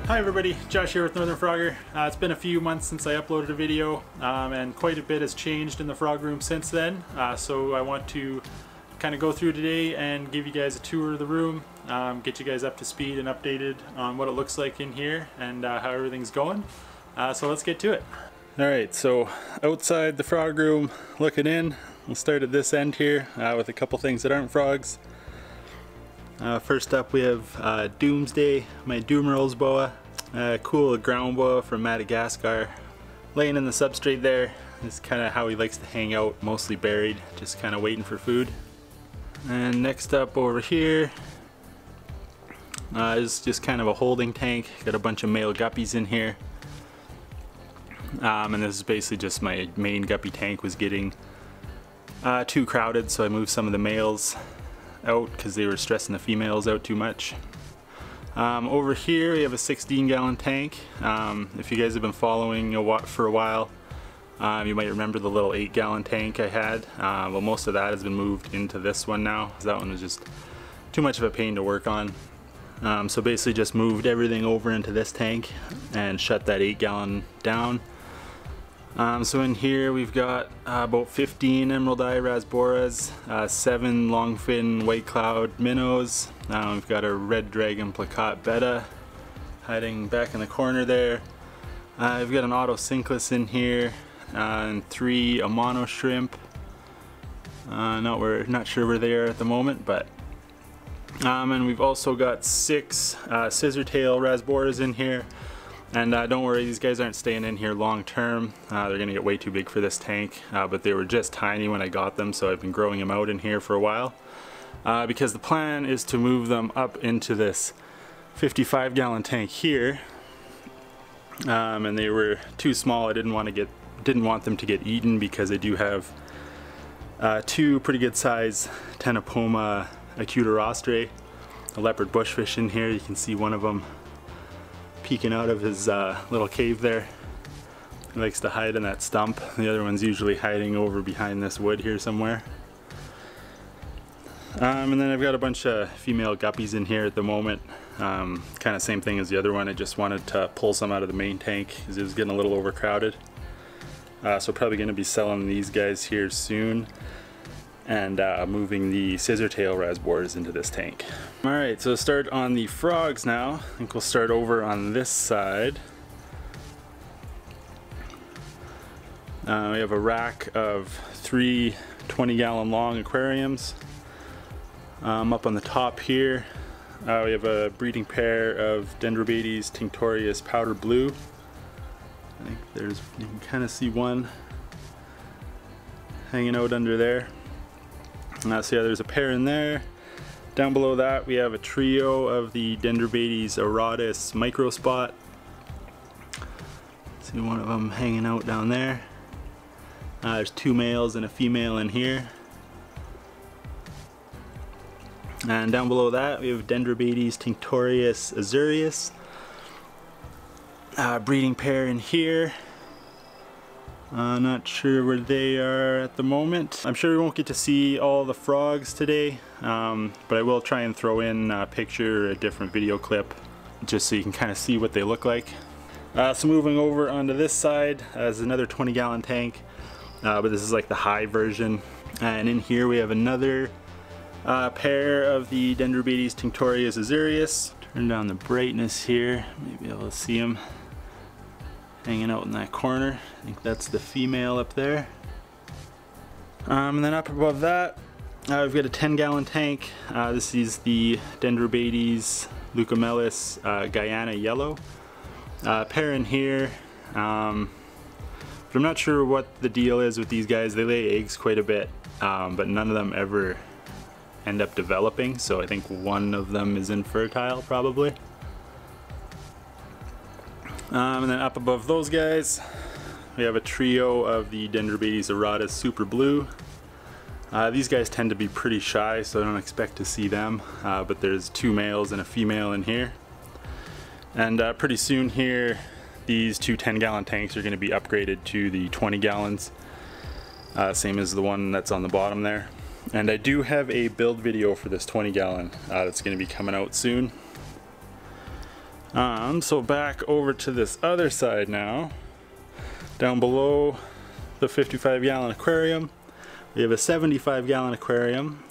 Hi everybody, Josh here with Northern Frogger. It's been a few months since I uploaded a video and quite a bit has changed in the frog room since then. So I want to kind of go through today and give you guys a tour of the room, get you guys up to speed and updated on what it looks like in here and how everything's going. So let's get to it. Alright, so outside the frog room, looking in, we'll start at this end here with a couple things that aren't frogs. First up we have Doomsday, my Doomerals boa. Cool ground boa from Madagascar. Laying in the substrate there. This is kind of how he likes to hang out, mostly buried, just kind of waiting for food. And next up over here is just kind of a holding tank. Got a bunch of male guppies in here. And this is basically just my main guppy tank was getting too crowded, so I moved some of the males out because they were stressing the females out too much. Over here we have a 16-gallon tank. If you guys have been following for a while, you might remember the little 8-gallon tank I had. Well, most of that has been moved into this one now, because that one was just too much of a pain to work on. So basically just moved everything over into this tank and shut that 8-gallon down. So in here we've got about 15 emerald eye rasboras, 7 longfin white cloud minnows. We've got a red dragon plakat betta hiding back in the corner there. We've got an autosynclus in here and 3 amano shrimp. Not sure where they are at the moment, but and we've also got 6 scissortail rasboras in here. And don't worry, these guys aren't staying in here long term. They're gonna get way too big for this tank, but they were just tiny when I got them, so I've been growing them out in here for a while. Because the plan is to move them up into this 55-gallon tank here. And they were too small. I didn't want them to get eaten because I do have 2 pretty good size Tenopoma acutorostre, a leopard bushfish in here. You can see one of them peeking out of his little cave there. He likes to hide in that stump. The other one's usually hiding over behind this wood here somewhere. And then I've got a bunch of female guppies in here at the moment. Kind of same thing as the other one. I just wanted to pull some out of the main tank because it was getting a little overcrowded. So probably going to be selling these guys here soon and moving the scissortail rasboras into this tank. Alright, so start on the frogs now. I think we'll start over on this side. We have a rack of 3 20-gallon long aquariums. Up on the top here we have a breeding pair of Dendrobates tinctorius powder blue. I think you can kind of see one hanging out under there. So yeah, there's a pair in there. Down below that we have a trio of the Dendrobates auratus microspot. See one of them hanging out down there. There's 2 males and a female in here. And down below that we have Dendrobates tinctorius azureus. Breeding pair in here. Not sure where they are at the moment. I'm sure we won't get to see all the frogs today, but I will try and throw in a picture or a different video clip just so you can kind of see what they look like. So moving over onto this side is another 20-gallon tank, but this is like the high version. And in here we have another pair of the Dendrobates tinctorius azureus. Turn down the brightness here, maybe able to see them hanging out in that corner. I think that's the female up there. And then up above that we've got a 10-gallon tank. This is the Dendrobates leucomelis Guyana yellow. Pair in here. But I'm not sure what the deal is with these guys. They lay eggs quite a bit, but none of them ever end up developing, so I think one of them is infertile probably. And then up above those guys we have a trio of the Dendrobates auratus super blue. These guys tend to be pretty shy, so I don't expect to see them, but there's 2 males and a female in here. And pretty soon here these 2 10-gallon tanks are going to be upgraded to the 20 gallons, same as the one that's on the bottom there. And I do have a build video for this 20-gallon that's going to be coming out soon. So back over to this other side now. Down below the 55-gallon aquarium, we have a 75-gallon aquarium.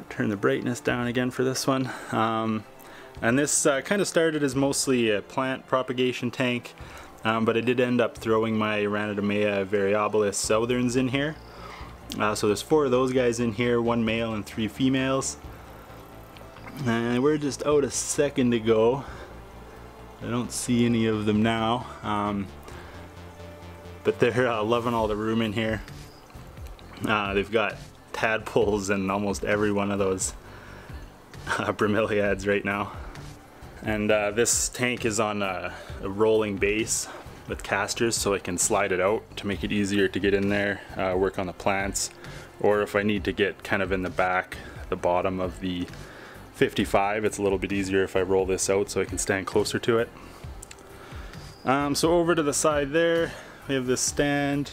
Turn the brightness down again for this one. And this kind of started as mostly a plant propagation tank, but I did end up throwing my Ranidamea variabilis southerns in here. So there's 4 of those guys in here, 1 male and 3 females. And we're just out a second to go. I don't see any of them now, but they're loving all the room in here. They've got tadpoles in almost every one of those bromeliads right now. And this tank is on a rolling base with casters, so I can slide it out to make it easier to get in there, work on the plants, or if I need to get kind of in the back, the bottom of the 55, it's a little bit easier if I roll this out so I can stand closer to it. So over to the side there, we have this stand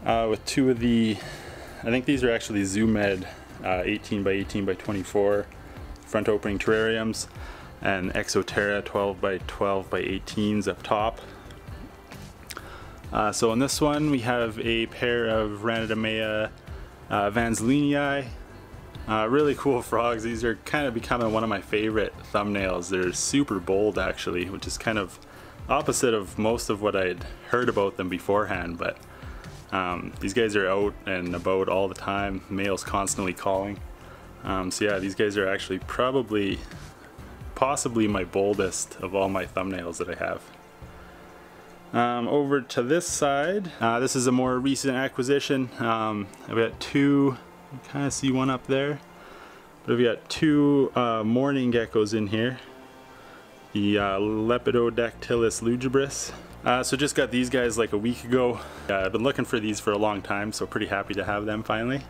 with 2 of the, I think these are actually Zoomed 18 by 18 by 24 front opening terrariums, and Exoterra 12 by 12 by 18s up top. So in this one we have a pair of Ranidamea vanzellini. Really cool frogs. These are kind of becoming one of my favorite thumbnails. They're super bold actually, which is kind of opposite of most of what I'd heard about them beforehand, but these guys are out and about all the time. Males constantly calling. So yeah, these guys are actually possibly my boldest of all my thumbnails that I have. Over to this side, this is a more recent acquisition. I've got 2, you kind of see one up there, but we've got 2 morning geckos in here, the Lepidodactylus lugibris. So just got these guys like a week ago. I've been looking for these for a long time, so pretty happy to have them finally.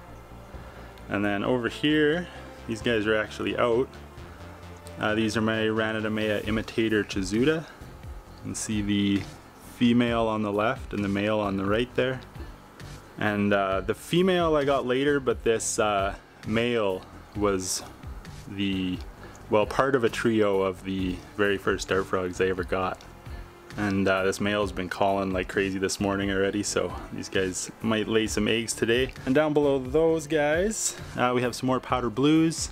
And then over here, these guys are actually out. These are my Ranidamea imitator Chizuta. You can see the female on the left and the male on the right there. And the female I got later, but this male was part of a trio of the very first dart frogs I ever got. And this male's been calling like crazy this morning already, so these guys might lay some eggs today. And down below those guys, we have some more powder blues.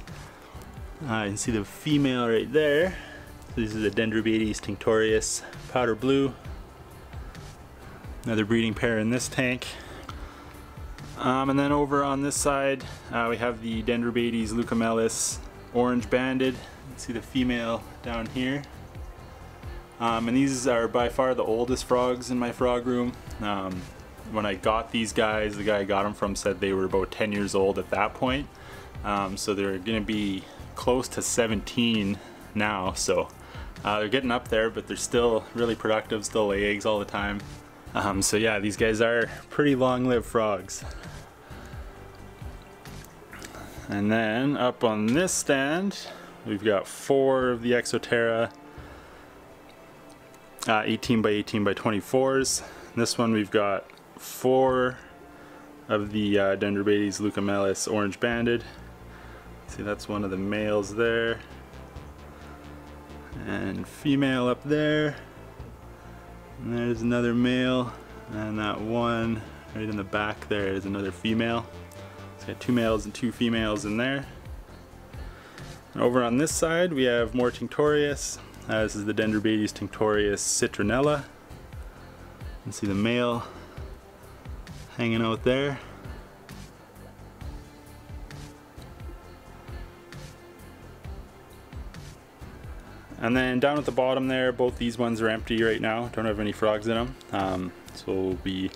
You can see the female right there. This is a Dendrobates tinctorius powder blue. Another breeding pair in this tank. And then over on this side, we have the Dendrobates leucomelis orange banded. You can see the female down here. And these are by far the oldest frogs in my frog room. When I got these guys, the guy I got them from said they were about 10 years old at that point. So they're going to be close to 17 now. So they're getting up there, but they're still really productive, still lay eggs all the time. So yeah, these guys are pretty long-lived frogs. And then up on this stand, we've got 4 of the Exoterra 18 by 18 by 24s. This one we've got 4 of the Dendrobates leucomelis orange banded. See, that's one of the males there. And female up there. And there's another male. And that one right in the back there is another female. It's got 2 males and 2 females in there. And over on this side we have more tinctorius. This is the Dendrobates tinctorius citronella. You can see the male hanging out there. And then down at the bottom there, both these ones are empty right now. Don't have any frogs in them. So we'll be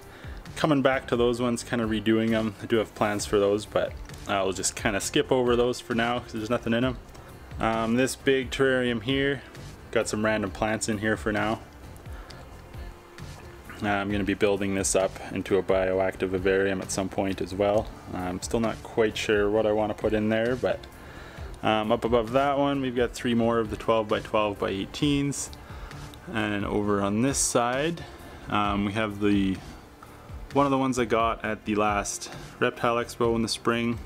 coming back to those ones, kind of redoing them. I do have plans for those, but I'll just kind of skip over those for now because there's nothing in them. This big terrarium here, got some random plants in here for now. I'm going to be building this up into a bioactive vivarium at some point as well. I'm still not quite sure what I want to put in there, but up above that one we've got 3 more of the 12 by 12 by 18s. And over on this side we have one of the ones I got at the last Reptile Expo in the spring.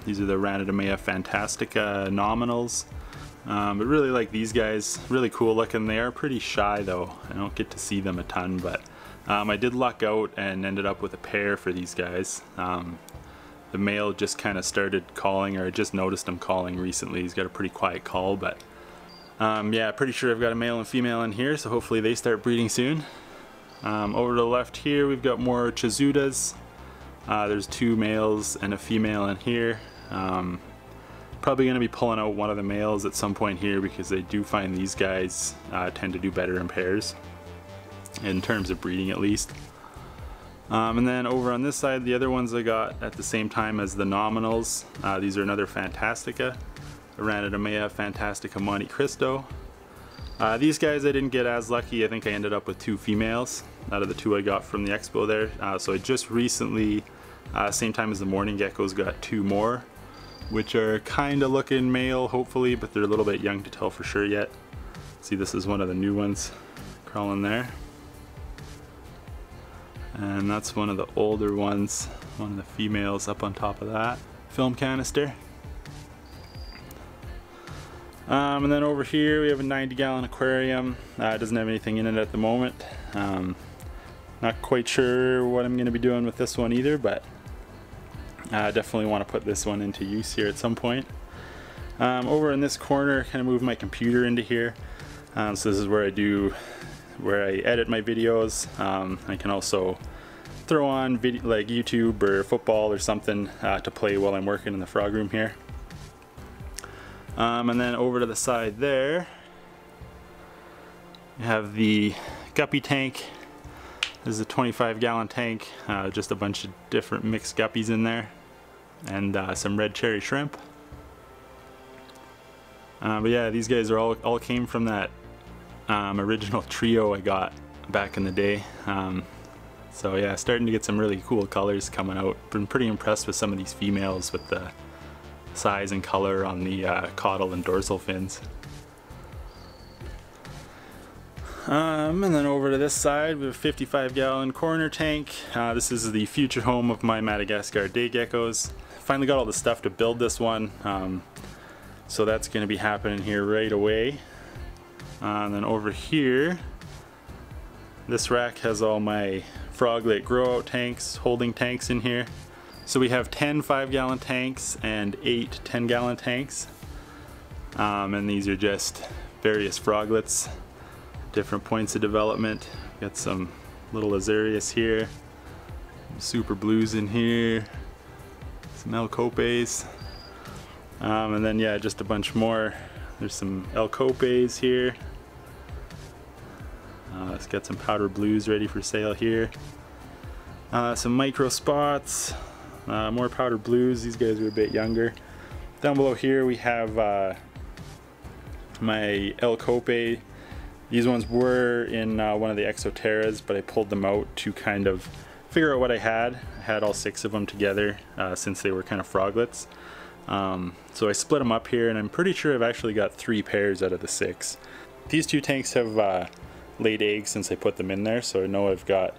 These are the Ranidamea fantastica nominals. But really like these guys, really cool looking. They are pretty shy though. I don't get to see them a ton, but I did luck out and ended up with a pair for these guys. The male just kind of started calling, or I just noticed him calling recently. He's got a pretty quiet call, but yeah, pretty sure I've got a male and female in here, so hopefully they start breeding soon. Over to the left here, we've got more Chizudas. There's 2 males and a female in here. Probably going to be pulling out one of the males at some point here, because I do find these guys tend to do better in pairs, in terms of breeding at least. And then over on this side, the other ones I got at the same time as the nominals. These are another Fantastica. Araneta Mea Fantastica Monte Cristo. These guys I didn't get as lucky. I think I ended up with 2 females out of the 2 I got from the expo there. So I just recently, same time as the morning geckos, got 2 more, which are kind of looking male hopefully, but they're a little bit young to tell for sure yet. See, this is one of the new ones crawling there. And that's one of the older ones, one of the females up on top of that film canister. And then over here we have a 90-gallon aquarium. It doesn't have anything in it at the moment. Not quite sure what I'm going to be doing with this one either, but I definitely want to put this one into use here at some point. Over in this corner, kind of move my computer into here. So this is where I edit my videos. I can also throw on video, like YouTube or football or something to play while I'm working in the frog room here. And then over to the side there, you have the guppy tank. This is a 25-gallon tank, just a bunch of different mixed guppies in there, and some red cherry shrimp. But yeah, these guys are all came from that original trio I got back in the day. So yeah, starting to get some really cool colors coming out. Been pretty impressed with some of these females with the size and color on the caudal and dorsal fins. And then over to this side, we have a 55-gallon corner tank. This is the future home of my Madagascar day geckos. Finally got all the stuff to build this one, so that's going to be happening here right away. And then over here, this rack has all my froglet grow out tanks, holding tanks in here. So we have 10 5-gallon tanks and 8 10-gallon tanks. And these are just various froglets, different points of development. Got some little Azurius here, some super blues in here, some Elcopes. And then yeah, just a bunch more. There's some Elcopes here. It's got some powder blues ready for sale here. Some micro spots, more powder blues. These guys are a bit younger. Down below here we have my Elcope. These ones were in one of the Exoterras, but I pulled them out to kind of figure out what I had. I had all 6 of them together since they were kind of froglets. So I split them up here, and I'm pretty sure I've actually got 3 pairs out of the 6. These 2 tanks have laid eggs since I put them in there, so I know I've got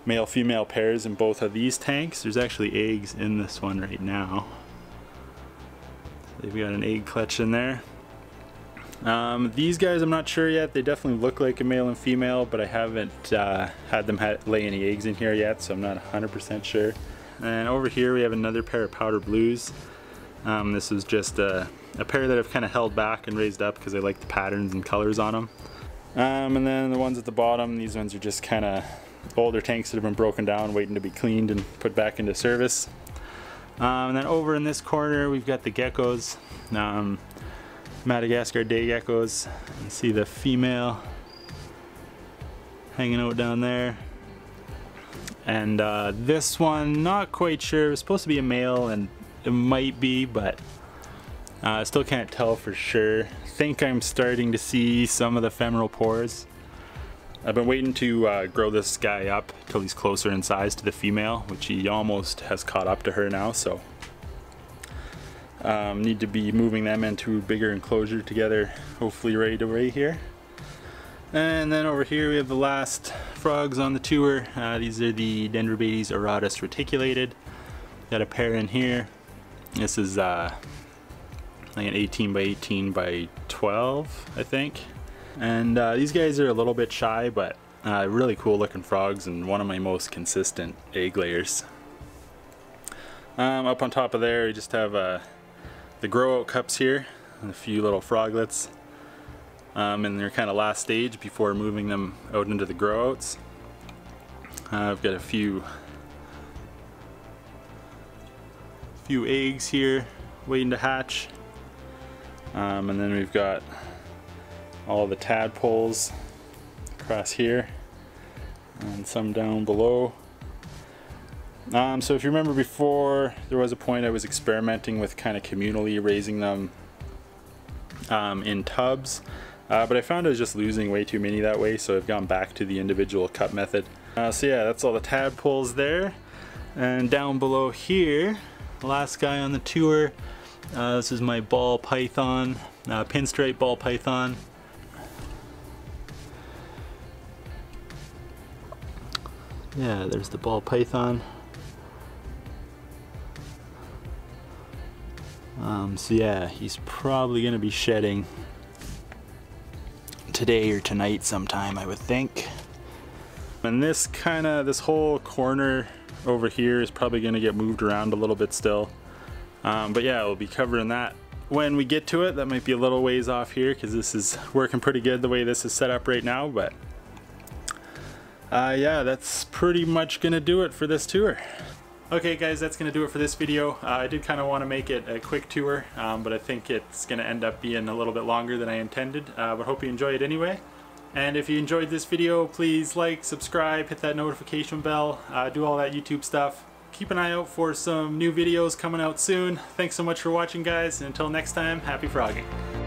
male-female pairs in both of these tanks. There's actually eggs in this one right now. They've got an egg clutch in there. These guys I'm not sure yet. They definitely look like a male and female, but I haven't had them lay any eggs in here yet, so I'm not 100% sure. And over here we have another pair of powder blues. This is just a pair that I've kind of held back and raised up because I like the patterns and colors on them. And then the ones at the bottom, these ones are just kind of older tanks that have been broken down, waiting to be cleaned and put back into service. And then over in this corner we've got the geckos, Madagascar day geckos. You can see the female hanging out down there. And this one, not quite sure. It was supposed to be a male, and it might be, but I still can't tell for sure. I think I'm starting to see some of the femoral pores. I've been waiting to grow this guy up till he's closer in size to the female, which he almost has caught up to her now, so need to be moving them into a bigger enclosure together, hopefully right away here. And then over here we have the last frogs on the tour. These are the Dendrobates auratus reticulated. Got a pair in here. This is like an 18 by 18 by 12, I think. And these guys are a little bit shy, but really cool looking frogs and one of my most consistent egg layers. Up on top of there, you just have the grow out cups here and a few little froglets in their kind of last stage before moving them out into the grow outs. I've got a few eggs here waiting to hatch, and then we've got all the tadpoles across here and some down below. So if you remember before, there was a point I was experimenting with kind of communally raising them in tubs, but I found I was just losing way too many that way, so I've gone back to the individual cup method. So yeah, that's all the tadpoles there. And down below here, the last guy on the tour, this is my ball python, pinstripe ball python. Yeah, there's the ball python. So yeah, he's probably gonna be shedding today or tonight sometime, I would think. And this whole corner over here is probably gonna get moved around a little bit still. But yeah, we'll be covering that when we get to it. That might be a little ways off here because this is working pretty good the way this is set up right now, but yeah, that's pretty much gonna do it for this tour. Okay guys, that's gonna do it for this video. I did kind of want to make it a quick tour, but I think it's gonna end up being a little bit longer than I intended, but hope you enjoy it anyway. And if you enjoyed this video, please like, subscribe, hit that notification bell, do all that YouTube stuff. Keep an eye out for some new videos coming out soon. Thanks so much for watching guys, and until next time, happy frogging.